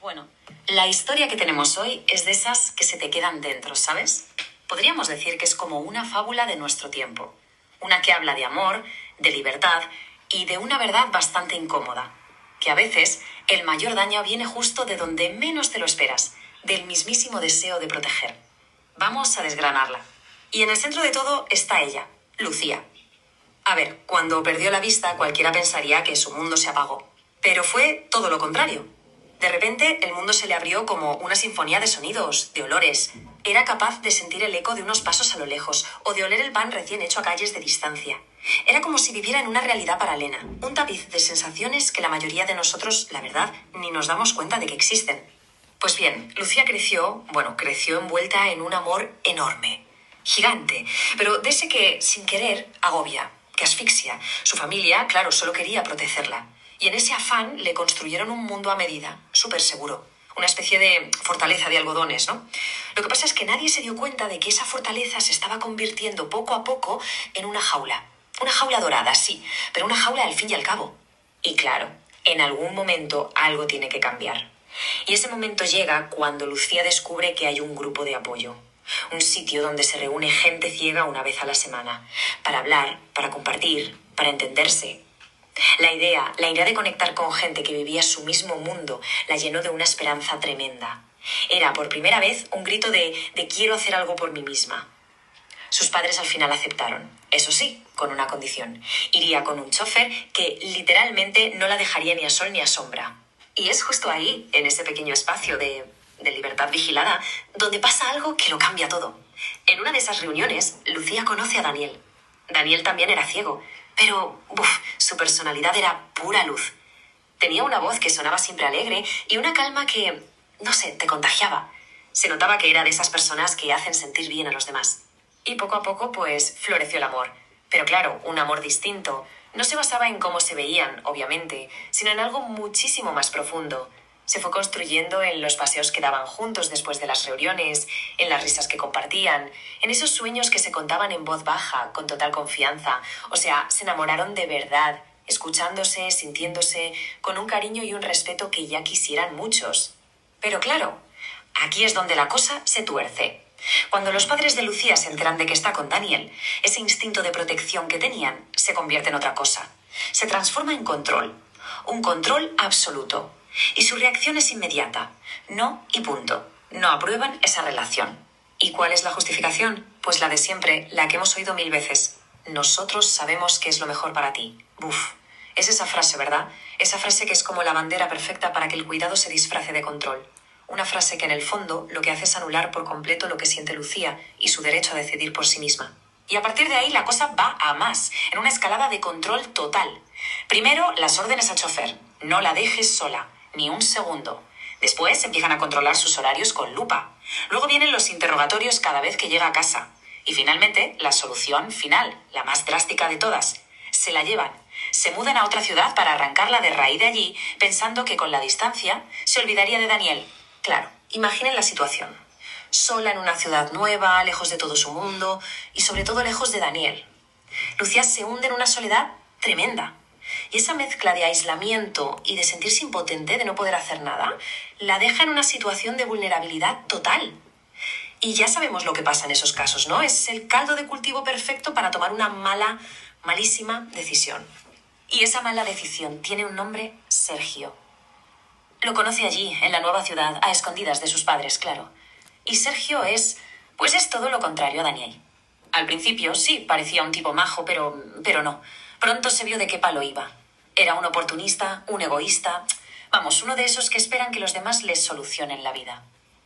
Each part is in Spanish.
Bueno, la historia que tenemos hoy es de esas que se te quedan dentro, ¿sabes? Podríamos decir que es como una fábula de nuestro tiempo. Una que habla de amor, de libertad y de una verdad bastante incómoda. Que a veces el mayor daño viene justo de donde menos te lo esperas, del mismísimo deseo de proteger. Vamos a desgranarla. Y en el centro de todo está ella, Lucía. A ver, cuando perdió la vista cualquiera pensaría que su mundo se apagó. Pero fue todo lo contrario. De repente el mundo se le abrió como una sinfonía de sonidos, de olores. Era capaz de sentir el eco de unos pasos a lo lejos o de oler el pan recién hecho a calles de distancia. Era como si viviera en una realidad paralela, un tapiz de sensaciones que la mayoría de nosotros, la verdad, ni nos damos cuenta de que existen. Pues bien, Lucía creció envuelta en un amor enorme, gigante, pero de ese que, sin querer, agobia, que asfixia. Su familia, claro, solo quería protegerla. Y en ese afán le construyeron un mundo a medida, súper seguro. Una especie de fortaleza de algodones, ¿no? Lo que pasa es que nadie se dio cuenta de que esa fortaleza se estaba convirtiendo poco a poco en una jaula. Una jaula dorada, sí, pero una jaula al fin y al cabo. Y claro, en algún momento algo tiene que cambiar. Y ese momento llega cuando Lucía descubre que hay un grupo de apoyo. Un sitio donde se reúne gente ciega una vez a la semana. Para hablar, para compartir, para entenderse. La idea de conectar con gente que vivía su mismo mundo la llenó de una esperanza tremenda. Era por primera vez un grito de quiero hacer algo por mí misma. Sus padres al final aceptaron. Eso sí, con una condición. Iría con un chofer que literalmente no la dejaría ni a sol ni a sombra. Y es justo ahí, en ese pequeño espacio de libertad vigilada, donde pasa algo que lo cambia todo. En una de esas reuniones, Lucía conoce a Daniel. Daniel también era ciego, pero su personalidad era pura luz. Tenía una voz que sonaba siempre alegre y una calma que, no sé, te contagiaba. Se notaba que era de esas personas que hacen sentir bien a los demás. Y poco a poco, pues, floreció el amor. Pero claro, un amor distinto. No se basaba en cómo se veían, obviamente, sino en algo muchísimo más profundo. Se fue construyendo en los paseos que daban juntos después de las reuniones, en las risas que compartían, en esos sueños que se contaban en voz baja, con total confianza. O sea, se enamoraron de verdad, escuchándose, sintiéndose, con un cariño y un respeto que ya quisieran muchos. Pero claro, aquí es donde la cosa se tuerce. Cuando los padres de Lucía se enteran de que está con Daniel, ese instinto de protección que tenían se convierte en otra cosa. Se transforma en control. Un control absoluto. Y su reacción es inmediata. No y punto. No aprueban esa relación. ¿Y cuál es la justificación? Pues la de siempre, la que hemos oído 1000 veces. Nosotros sabemos qué es lo mejor para ti. Buf. Es esa frase, ¿verdad? Esa frase que es como la bandera perfecta para que el cuidado se disfrace de control. Una frase que en el fondo lo que hace es anular por completo lo que siente Lucía y su derecho a decidir por sí misma. Y a partir de ahí la cosa va a más, en una escalada de control total. Primero, las órdenes al chofer. No la dejes sola, ni un segundo. Después empiezan a controlar sus horarios con lupa. Luego vienen los interrogatorios cada vez que llega a casa. Y finalmente, la solución final, la más drástica de todas. Se la llevan. Se mudan a otra ciudad para arrancarla de raíz de allí, pensando que con la distancia se olvidaría de Daniel. Claro, imaginen la situación. Sola en una ciudad nueva, lejos de todo su mundo y sobre todo lejos de Daniel. Lucía se hunde en una soledad tremenda. Y esa mezcla de aislamiento y de sentirse impotente, de no poder hacer nada, la deja en una situación de vulnerabilidad total. Y ya sabemos lo que pasa en esos casos, ¿no? Es el caldo de cultivo perfecto para tomar una malísima decisión. Y esa mala decisión tiene un nombre: Sergio. Lo conoce allí, en la nueva ciudad, a escondidas de sus padres, claro. Y Sergio es todo lo contrario a Daniel. Al principio, sí, parecía un tipo majo, pero no. Pronto se vio de qué palo iba. Era un oportunista, un egoísta. Vamos, uno de esos que esperan que los demás les solucionen la vida.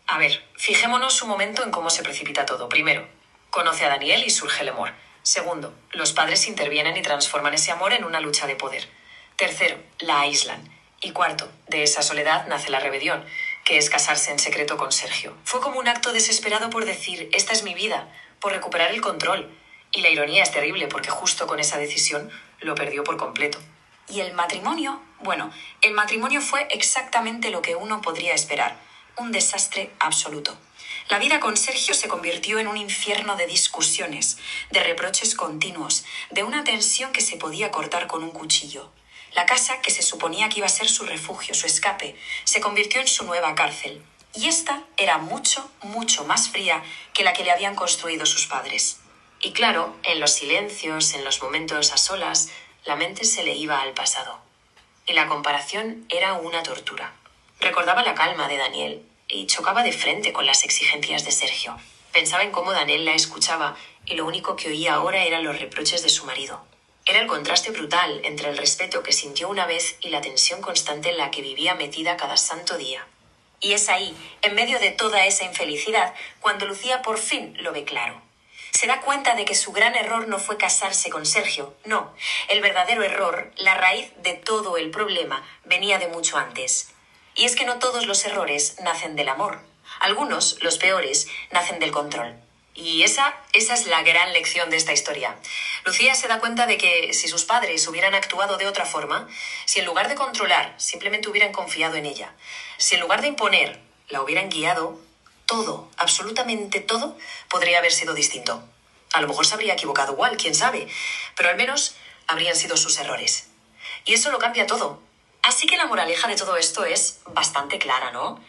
A ver, fijémonos un momento en cómo se precipita todo. Primero, conoce a Daniel y surge el amor. Segundo, los padres intervienen y transforman ese amor en una lucha de poder. Tercero, la aíslan. Y cuarto, de esa soledad nace la rebelión, que es casarse en secreto con Sergio. Fue como un acto desesperado por decir, esta es mi vida, por recuperar el control. Y la ironía es terrible porque justo con esa decisión lo perdió por completo. Y el matrimonio, el matrimonio fue exactamente lo que uno podría esperar. Un desastre absoluto. La vida con Sergio se convirtió en un infierno de discusiones, de reproches continuos, de una tensión que se podía cortar con un cuchillo. La casa, que se suponía que iba a ser su refugio, su escape, se convirtió en su nueva cárcel. Y esta era mucho, mucho más fría que la que le habían construido sus padres. Y claro, en los silencios, en los momentos a solas, la mente se le iba al pasado. Y la comparación era una tortura. Recordaba la calma de Daniel y chocaba de frente con las exigencias de Sergio. Pensaba en cómo Daniel la escuchaba y lo único que oía ahora eran los reproches de su marido. Era el contraste brutal entre el respeto que sintió una vez y la tensión constante en la que vivía metida cada santo día. Y es ahí, en medio de toda esa infelicidad, cuando Lucía por fin lo ve claro. Se da cuenta de que su gran error no fue casarse con Sergio, no. El verdadero error, la raíz de todo el problema, venía de mucho antes. Y es que no todos los errores nacen del amor. Algunos, los peores, nacen del control. Y esa es la gran lección de esta historia. Lucía se da cuenta de que si sus padres hubieran actuado de otra forma, si en lugar de controlar simplemente hubieran confiado en ella, si en lugar de imponer la hubieran guiado, todo, absolutamente todo, podría haber sido distinto. A lo mejor se habría equivocado igual, quién sabe, pero al menos habrían sido sus errores. Y eso lo cambia todo. Así que la moraleja de todo esto es bastante clara, ¿no?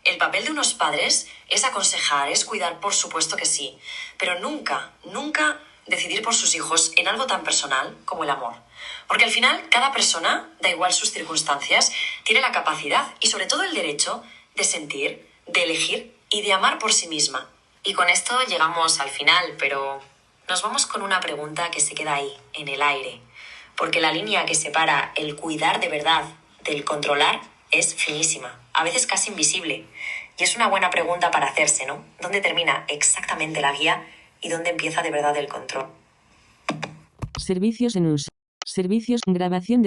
El papel de unos padres es aconsejar, es cuidar, por supuesto que sí, pero nunca, nunca decidir por sus hijos en algo tan personal como el amor. Porque al final, cada persona, da igual sus circunstancias, tiene la capacidad y sobre todo el derecho de sentir, de elegir y de amar por sí misma. Y con esto llegamos al final, pero nos vamos con una pregunta que se queda ahí, en el aire. Porque la línea que separa el cuidar de verdad del controlar es finísima, a veces casi invisible. Y es una buena pregunta para hacerse, ¿no? ¿Dónde termina exactamente la guía y dónde empieza de verdad el control? Servicios en uso. Servicios, grabación de